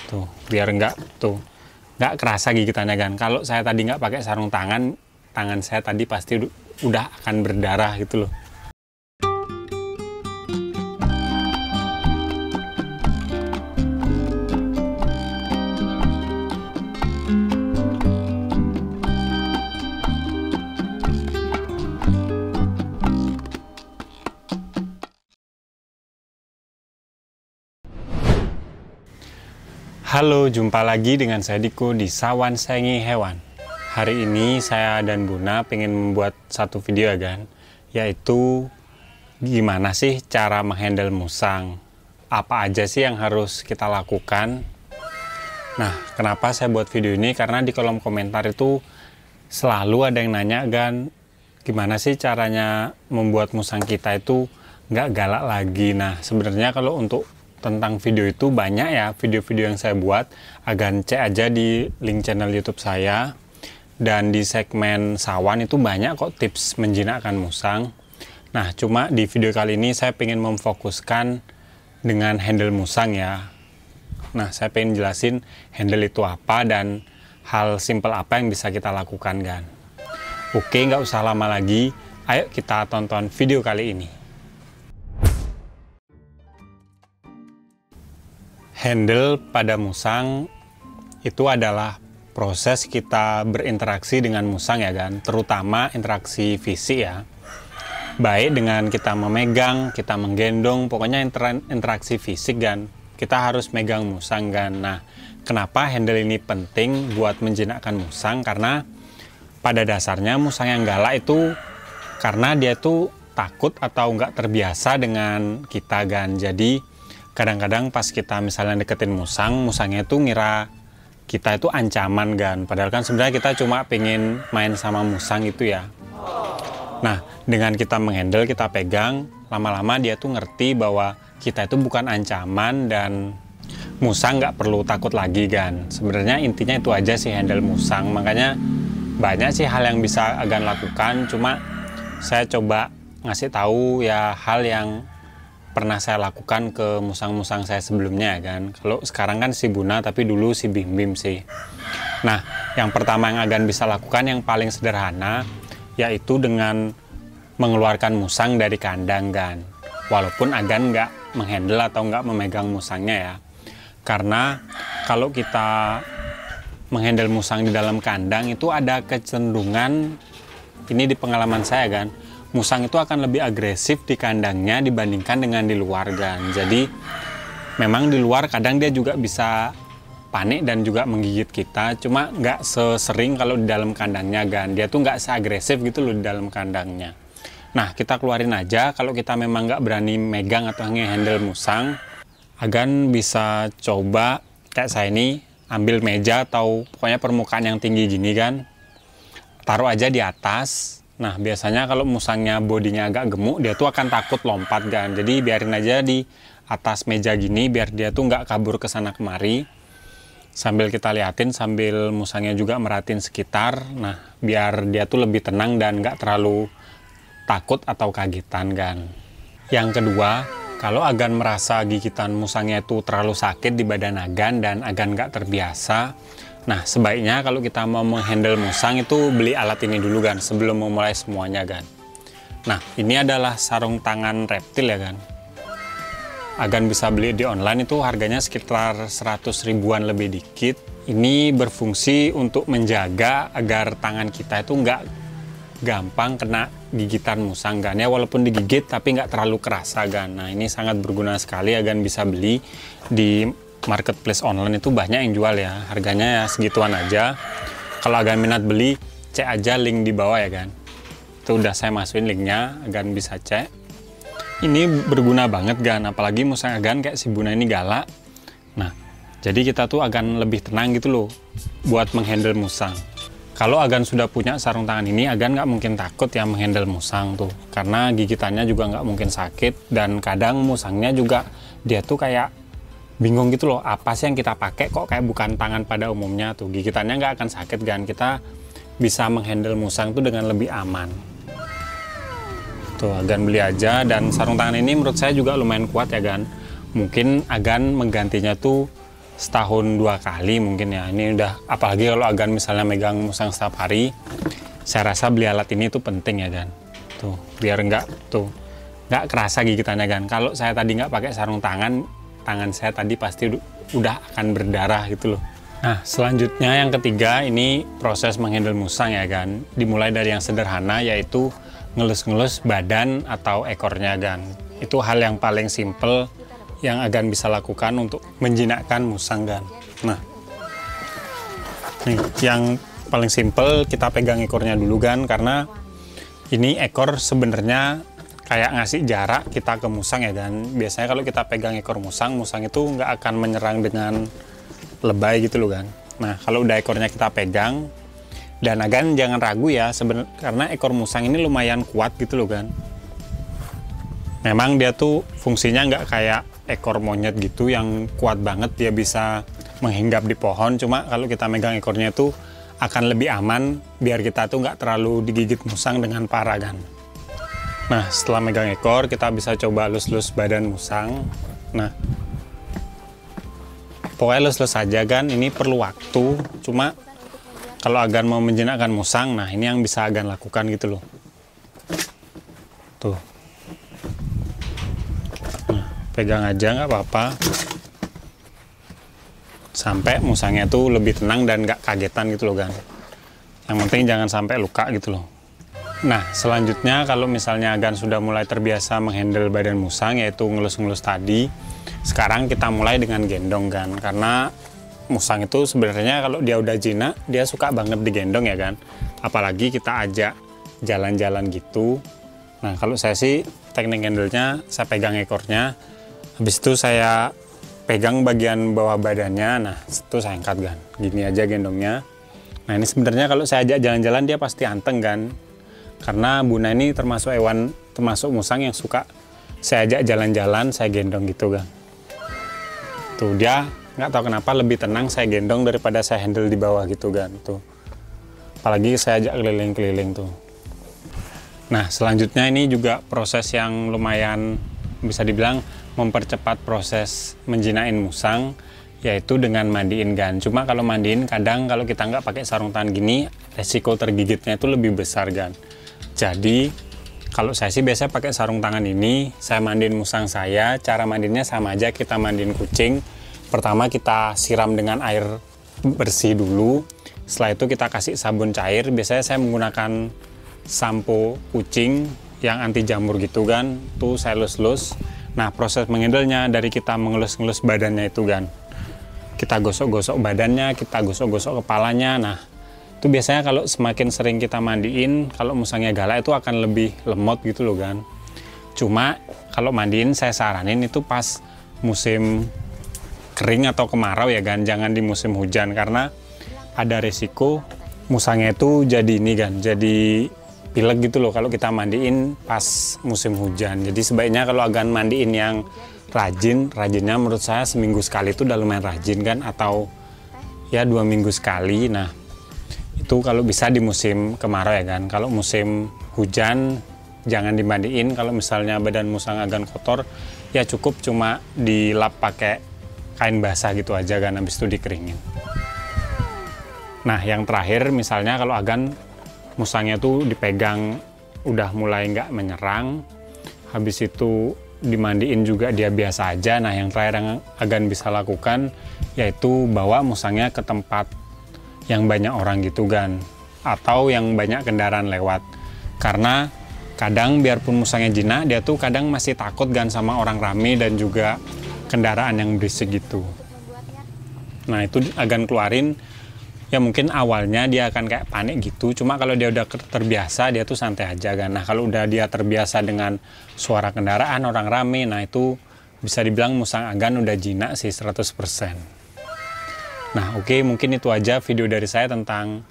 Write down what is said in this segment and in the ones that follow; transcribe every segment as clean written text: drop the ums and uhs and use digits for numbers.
tuh biar nggak kerasa gigitannya kan. Kalau saya tadi nggak pakai sarung tangan, tangan saya tadi pasti udah akan berdarah gitu loh. Halo, jumpa lagi dengan saya Diko di Sawan Sayangi Hewan. Hari ini saya dan Buna pengen membuat satu video ya kan, yaitu gimana sih cara menghandle musang. Apa aja sih yang harus kita lakukan. Nah, kenapa saya buat video ini? Karena di kolom komentar itu selalu ada yang nanya kan, gimana sih caranya membuat musang kita itu nggak galak lagi. Nah, sebenarnya kalau untuk tentang video itu banyak ya video-video yang saya buat, agan cek aja di link channel YouTube saya, dan di segmen sawan itu banyak kok tips menjinakkan musang. Nah, cuma di video kali ini saya pengen memfokuskan dengan handle musang ya. Nah, saya pengen jelasin handle itu apa dan hal simple apa yang bisa kita lakukan kan. Oke, nggak usah lama lagi, ayo kita tonton video kali ini. Handle pada musang itu adalah proses kita berinteraksi dengan musang ya kan, terutama interaksi fisik ya. Baik dengan kita memegang, kita menggendong, pokoknya interaksi fisik kan. Kita harus megang musang kan. Nah, kenapa handle ini penting buat menjinakkan musang? Karena pada dasarnya musang yang galak itu karena dia tuh takut atau nggak terbiasa dengan kita kan. Jadi kadang-kadang pas kita misalnya deketin musangnya itu ngira kita itu ancaman kan. Padahal kan sebenarnya kita cuma pengen main sama musang itu ya. Nah, dengan kita menghandle, kita pegang, lama-lama dia tuh ngerti bahwa kita itu bukan ancaman dan musang nggak perlu takut lagi kan. Sebenarnya intinya itu aja sih handle musang. Makanya banyak sih hal yang bisa agan lakukan. Cuma saya coba ngasih tahu ya hal yang pernah saya lakukan ke musang-musang saya sebelumnya kan. Kalau sekarang kan si Buna, tapi dulu si Bim Bim sih. Nah, yang pertama yang agan bisa lakukan yang paling sederhana, yaitu dengan mengeluarkan musang dari kandang kan. Walaupun agan nggak menghandle atau nggak memegang musangnya ya. Karena kalau kita menghandle musang di dalam kandang itu ada kecenderungan, ini di pengalaman saya kan, musang itu akan lebih agresif di kandangnya dibandingkan dengan di luar kan. Jadi memang di luar kadang dia juga bisa panik dan juga menggigit kita, cuma nggak sesering kalau di dalam kandangnya kan. Dia tuh nggak seagresif gitu loh di dalam kandangnya. Nah, kita keluarin aja kalau kita memang nggak berani megang atau nge-handle musang. Agan bisa coba kayak saya ini, ambil meja atau pokoknya permukaan yang tinggi gini kan, taruh aja di atas. Nah, biasanya kalau musangnya bodinya agak gemuk, dia tuh akan takut lompat kan. Jadi biarin aja di atas meja gini, biar dia tuh nggak kabur ke sana kemari. Sambil kita liatin, sambil musangnya juga merhatiin sekitar. Nah, biar dia tuh lebih tenang dan nggak terlalu takut atau kagetan kan. Yang kedua, kalau agan merasa gigitan musangnya itu terlalu sakit di badan agan dan agan nggak terbiasa, nah, sebaiknya kalau kita mau menghandle musang itu beli alat ini dulu kan, sebelum memulai semuanya kan. Nah, ini adalah sarung tangan reptil ya kan. Agan bisa beli di online, itu harganya sekitar 100 ribuan lebih dikit. Ini berfungsi untuk menjaga agar tangan kita itu nggak gampang kena gigitan musang kan. Ya walaupun digigit tapi nggak terlalu kerasa kan. Nah, ini sangat berguna sekali, agan bisa beli di marketplace online itu banyak yang jual ya, harganya ya segituan aja. Kalau agan minat beli, cek aja link di bawah ya kan. Itu udah saya masukin linknya, agan bisa cek. Ini berguna banget kan, apalagi musang agan kayak si Buna ini galak. Nah, jadi kita tuh agan lebih tenang gitu loh buat menghandle musang. Kalau agan sudah punya sarung tangan ini, agan nggak mungkin takut ya menghandle musang tuh, karena gigitannya juga nggak mungkin sakit. Dan kadang musangnya juga dia tuh kayak bingung gitu loh, apa sih yang kita pakai kok kayak bukan tangan pada umumnya tuh. Gigitannya nggak akan sakit kan, kita bisa menghandle musang tuh dengan lebih aman. Tuh, agan beli aja. Dan sarung tangan ini menurut saya juga lumayan kuat ya kan. Mungkin agan menggantinya tuh setahun 2 kali mungkin ya. Ini udah, apalagi kalau Agan misalnya megang musang setiap hari, saya rasa beli alat ini tuh penting ya kan. Tuh, biar nggak kerasa gigitannya kan. Kalau saya tadi nggak pakai sarung tangan, tangan saya tadi pasti udah akan berdarah gitu loh. Nah, selanjutnya yang ketiga, ini proses menghandle musang ya kan. Dimulai dari yang sederhana, yaitu ngelus-ngelus badan atau ekornya kan. Itu hal yang paling simple yang Agan bisa lakukan untuk menjinakkan musang kan. Nah, nih, yang paling simple kita pegang ekornya dulu kan, karena ini ekor sebenarnya kayak ngasih jarak kita ke musang ya kan. Biasanya kalau kita pegang ekor musang, musang itu nggak akan menyerang dengan lebay gitu loh kan. Nah, kalau udah ekornya kita pegang, dan Agan jangan ragu ya, karena ekor musang ini lumayan kuat gitu loh kan. Memang dia tuh fungsinya nggak kayak ekor monyet gitu yang kuat banget, dia bisa menghinggap di pohon. Cuma kalau kita megang ekornya itu akan lebih aman, biar kita tuh nggak terlalu digigit musang dengan parah kan. Nah, setelah megang ekor, kita bisa coba lus-lus badan musang. Nah, pokoknya lus-lus aja kan, ini perlu waktu. Cuma kalau Agan mau menjinakkan musang, nah ini yang bisa Agan lakukan gitu loh. Tuh. Nah, pegang aja nggak apa-apa. Sampai musangnya tuh lebih tenang dan nggak kagetan gitu loh kan. Yang penting jangan sampai luka gitu loh. Nah, selanjutnya kalau misalnya Agan sudah mulai terbiasa menghandle badan musang, yaitu ngelus-ngelus tadi, sekarang kita mulai dengan gendong kan. Karena musang itu sebenarnya kalau dia udah jinak, dia suka banget digendong ya kan. Apalagi kita ajak jalan-jalan gitu. Nah, kalau saya sih teknik handle-nya, saya pegang ekornya, habis itu saya pegang bagian bawah badannya. Nah, itu saya angkat kan, gini aja gendongnya. Nah, ini sebenarnya kalau saya ajak jalan-jalan dia pasti anteng kan. Karena Buna ini termasuk musang yang suka saya ajak jalan-jalan, saya gendong gitu kan. Tuh, dia nggak tahu kenapa lebih tenang saya gendong daripada saya handle di bawah gitu kan. Tuh, apalagi saya ajak keliling-keliling tuh. Nah, selanjutnya ini juga proses yang lumayan bisa dibilang mempercepat proses menjinain musang, yaitu dengan mandiin kan. Cuma kalau mandiin kadang kalau kita nggak pakai sarung tangan gini, resiko tergigitnya itu lebih besar kan. Jadi kalau saya sih biasa pakai sarung tangan ini, saya mandiin musang saya. Cara mandinya sama aja kita mandiin kucing. Pertama kita siram dengan air bersih dulu. Setelah itu kita kasih sabun cair. Biasanya saya menggunakan sampo kucing yang anti jamur gitu kan. Tuh saya lus-lus. Nah, proses menghandlenya dari kita mengelus-ngelus badannya itu kan. Kita gosok-gosok badannya, kita gosok-gosok kepalanya. Nah, itu biasanya kalau semakin sering kita mandiin, kalau musangnya galak itu akan lebih lemot gitu loh kan. Cuma kalau mandiin saya saranin itu pas musim kering atau kemarau ya kan, jangan di musim hujan, karena ada resiko musangnya itu jadi ini kan, jadi pilek gitu loh kalau kita mandiin pas musim hujan. Jadi sebaiknya kalau Agan mandiin yang rajinnya menurut saya seminggu sekali itu udah lumayan rajin kan, atau ya 2 minggu sekali. Nah, itu kalau bisa di musim kemarau ya kan. Kalau musim hujan jangan dimandiin. Kalau misalnya badan musang Agan kotor, ya cukup cuma dilap pakai kain basah gitu aja kan, habis itu dikeringin. Nah, yang terakhir misalnya kalau Agan musangnya tuh dipegang udah mulai nggak menyerang, habis itu dimandiin juga dia biasa aja. Nah, yang terakhir yang Agan bisa lakukan yaitu bawa musangnya ke tempat yang banyak orang gitu kan, atau yang banyak kendaraan lewat. Karena kadang biarpun musangnya jinak, dia tuh kadang masih takut kan sama orang rame dan juga kendaraan yang berisik gitu. Nah, itu Agan keluarin, ya mungkin awalnya dia akan kayak panik gitu, cuma kalau dia udah terbiasa dia tuh santai aja kan. Nah, kalau udah dia terbiasa dengan suara kendaraan, orang rame, nah itu bisa dibilang musang Agan udah jinak sih 100%. Nah, oke, mungkin itu aja video dari saya tentang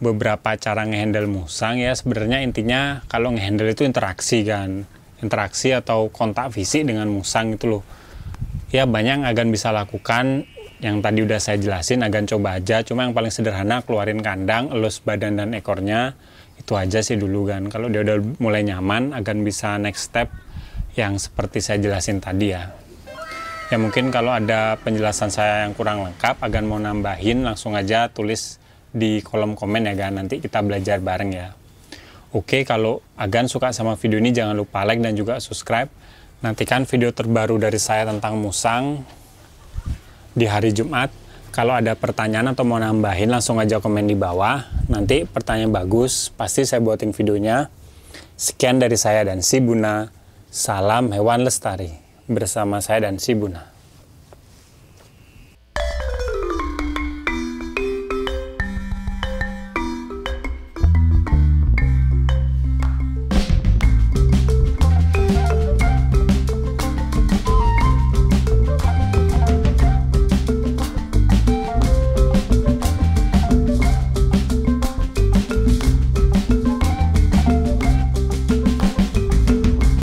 beberapa cara ngehandle musang ya. Sebenarnya intinya kalau ngehandle itu interaksi kan, interaksi atau kontak fisik dengan musang itu loh. Ya banyak yang Agan bisa lakukan, yang tadi udah saya jelasin, Agan coba aja. Cuma yang paling sederhana keluarin kandang, elus badan dan ekornya, itu aja sih dulu kan. Kalau dia udah mulai nyaman, Agan bisa next step yang seperti saya jelasin tadi ya. Ya mungkin kalau ada penjelasan saya yang kurang lengkap, Agan mau nambahin, langsung aja tulis di kolom komen ya Gan, nanti kita belajar bareng ya. Oke, kalau Agan suka sama video ini jangan lupa like dan juga subscribe. Nantikan video terbaru dari saya tentang musang di hari Jumat. Kalau ada pertanyaan atau mau nambahin langsung aja komen di bawah. Nanti pertanyaan bagus, pasti saya buatin videonya. Sekian dari saya dan si Buna. Salam hewan lestari. Bersama saya dan si Buna.